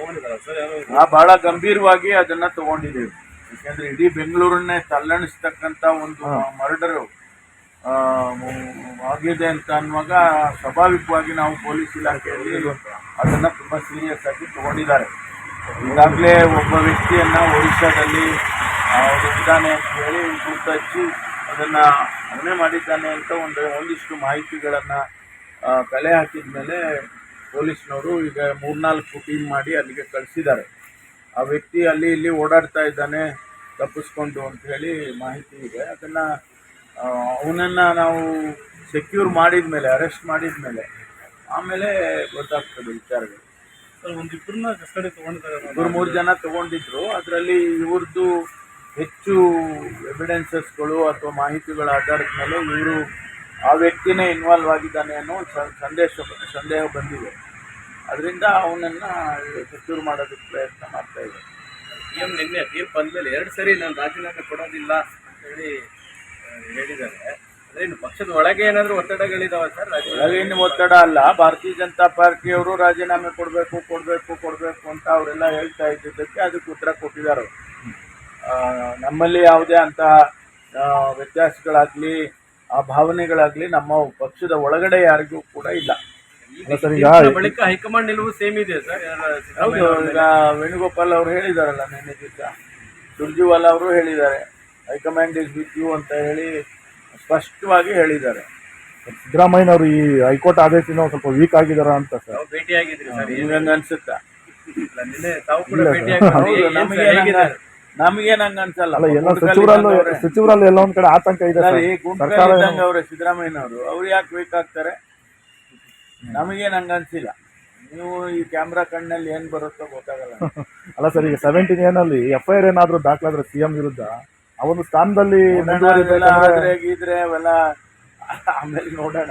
ತಗೊಂಡಿದ್ದಾರೆ ಸರ್ ಯಾರು? ಬಹಳ ಗಂಭೀರವಾಗಿ ಅದನ್ನ ತಗೊಂಡಿದ್ದೇವೆ. ಯಾಕಂದ್ರೆ ಇಡೀ ಬೆಂಗಳೂರನ್ನೇ ತಲ್ಲಣಿಸ್ತಕ್ಕಂತ ಒಂದು ಮರ್ಡರ್ ಆಗಿದೆ ಅಂತ ಅನ್ನುವಾಗ ಸ್ವಾಭಾವಿಕವಾಗಿ ನಾವು ಪೊಲೀಸ್ ಇಲಾಖೆಯಲ್ಲಿ ಅದನ್ನ ತುಂಬಾ ಸೀರಿಯಸ್ ಆಗಿ ತಗೊಂಡಿದ್ದಾರೆ. ಈಗಾಗಲೇ ಒಬ್ಬ ವ್ಯಕ್ತಿಯನ್ನ ಒಡಿಶಾದಲ್ಲಿ ಇದ್ದಾನೆ ಅಂತ ಹೇಳಿ ಗುರುತು ಹಚ್ಚಿ ಅದನ್ನ ಹಣೆ ಮಾಡಿದ್ದಾನೆ ಅಂತ ಒಂದಿಷ್ಟು ಮಾಹಿತಿಗಳನ್ನ ಕಲೆ ಹಾಕಿದ ಮೇಲೆ ಪೊಲೀಸ್ನವರು ಈಗ 3-4 ಟೀಮ್ ಮಾಡಿ ಅಲ್ಲಿಗೆ ಕಳಿಸಿದ್ದಾರೆ. ಆ ವ್ಯಕ್ತಿ ಅಲ್ಲಿ ಇಲ್ಲಿ ಓಡಾಡ್ತಾ ಇದ್ದಾನೆ ತಪ್ಪಿಸ್ಕೊಂಡು ಅಂತ ಹೇಳಿ ಮಾಹಿತಿ ಇದೆ. ಅದನ್ನ ಅವನನ್ನ ನಾವು ಸೆಕ್ಯೂರ್ ಮಾಡಿದ ಮೇಲೆ, ಅರೆಸ್ಟ್ ಮಾಡಿದ ಮೇಲೆ ಆಮೇಲೆ ಗೊತ್ತಾಗ್ತದೆ ವಿಚಾರಗಳು. ಒಂದಿಬ್ಬರನ್ನ ಕಸ್ಟಡಿ ತಗೊಂಡಿದ್ದಾರೆ. 2-3 ಜನ ತಗೊಂಡಿದ್ರು. ಅದರಲ್ಲಿ ಇವ್ರದ್ದು ಹೆಚ್ಚು ಎವಿಡೆನ್ಸಸ್ಗಳು ಅಥವಾ ಮಾಹಿತಿಗಳ ಆಧಾರದ ಮೇಲೆ ಇವರು ಆ ವ್ಯಕ್ತಿನೇ ಇನ್ವಾಲ್ವ್ ಆಗಿದ್ದಾನೆ ಅನ್ನೋ ಸಂದೇಹ ಬಂದಿದೆ. ಅದರಿಂದ ಅವನನ್ನ ಸೆಕ್ಯೂರ್ ಮಾಡೋದಕ್ಕೆ ಪ್ರಯತ್ನ ಮಾಡ್ತಾ ಇದ್ದಾರೆ. ಸಿಎಂ ನಿನ್ನೆ ತೀರ್ಪು ಬಂದ್ಮೇಲೆ 2 ಸರಿ ನಾನು ರಾಜೀನಾಮೆ ಕೊಡೋದಿಲ್ಲ ಅಂತ ಹೇಳಿ ಹೇಳಿದ್ದಾರೆ. ಅದೇ ಇನ್ನು ಪಕ್ಷದ ಒಳಗೆ ಏನಾದರೂ ಒತ್ತಡಗಳಿದಾವೆ ಸರ್? ಒಳಗೇನು ಒತ್ತಡ ಅಲ್ಲ, ಭಾರತೀಯ ಜನತಾ ಪಾರ್ಟಿಯವರು ರಾಜೀನಾಮೆ ಕೊಡಬೇಕು ಅಂತ ಅವರೆಲ್ಲ ಹೇಳ್ತಾ ಇದ್ದಿದ್ದಕ್ಕೆ ಅದಕ್ಕೆ ಉತ್ತರ ಕೊಟ್ಟಿದ್ದಾರೆ. ನಮ್ಮಲ್ಲಿ ಯಾವುದೇ ಅಂತ ವ್ಯತ್ಯಾಸಗಳಾಗ್ಲಿ ಆ ಭಾವನೆಗಳಾಗ್ಲಿ ನಮ್ಮ ಪಕ್ಷದ ಒಳಗಡೆ ಯಾರಿಗೂ ಕೂಡ ಇಲ್ಲ. ಬಳಿಕ ಹೈಕಮಾಂಡ್ ನಿಲುವು ಸೇಮ್ ಇದೆ ಸರ್. ಹೌದು, ಈಗ ವೇಣುಗೋಪಾಲ್ ಅವರು ಹೇಳಿದಾರಲ್ಲ ನಿನ್ನೆ ದಿವಸ, ಸುರ್ಜಿವಾಲಾ ಅವರು ಹೇಳಿದ್ದಾರೆ ಹೈಕಮಾಂಡ್ ಇಸ್ ವಿತ್ ಯು ಅಂತ ಹೇಳಿ ಸ್ಪಷ್ಟವಾಗಿ ಹೇಳಿದ್ದಾರೆ. ಸಿದ್ದರಾಮಯ್ಯನವರು ಈ ಹೈಕೋರ್ಟ್ ಆದೇಶದಿಂದ ಸ್ವಲ್ಪ ವೀಕ್ ಆಗಿದಾರ ಅಂತ ಸರ್ ಭೇಟಿಯಾಗಿದ್ರಿ ಸರ್? ನಿಮ್ಗೆ ಅನ್ಸುತ್ತಾ? ನಿನ್ನೆ ತಾವು ಕೂಡ ಭೇಟಿಯಾಗಿದ್ರಿ. ನಮಗೇನು ಹಂಗ ಅನ್ಸಲ್ಲ. ಎಲ್ಲ ಸಚಿವರಲ್ಲಿ ಎಲ್ಲ ಒಂದ್ ಕಡೆ ಆತಂಕ ಇದೆ. ಅವ್ರೆ ಸಿದ್ದರಾಮಯ್ಯನವರು ಅವ್ರು ಯಾಕೆ ವೀಕ್ ಆಗ್ತಾರೆ? ನಮಗೇನು ಹಂಗ ಅನ್ಸಿಲ್ಲ. ನೀವು ಈ ಕ್ಯಾಮ್ರಾ ಕಣ್ಣಲ್ಲಿ ಏನ್ ಬರುತ್ತೋ ಗೊತ್ತಾಗಲ್ಲ. ಅಲ್ಲ ಸರ್, ಈಗ 17 ಏನಲ್ಲಿ FIR ಏನಾದ್ರು ದಾಖಲಾದ್ರೆ ಸಿಎಂ ವಿರುದ್ಧ ಆ ಒಂದು ಸ್ಥಾನದಲ್ಲಿ ಗೀದ್ರೆ ಅವೆಲ್ಲ ಆಮೇಲೆ ನೋಡೋಣ.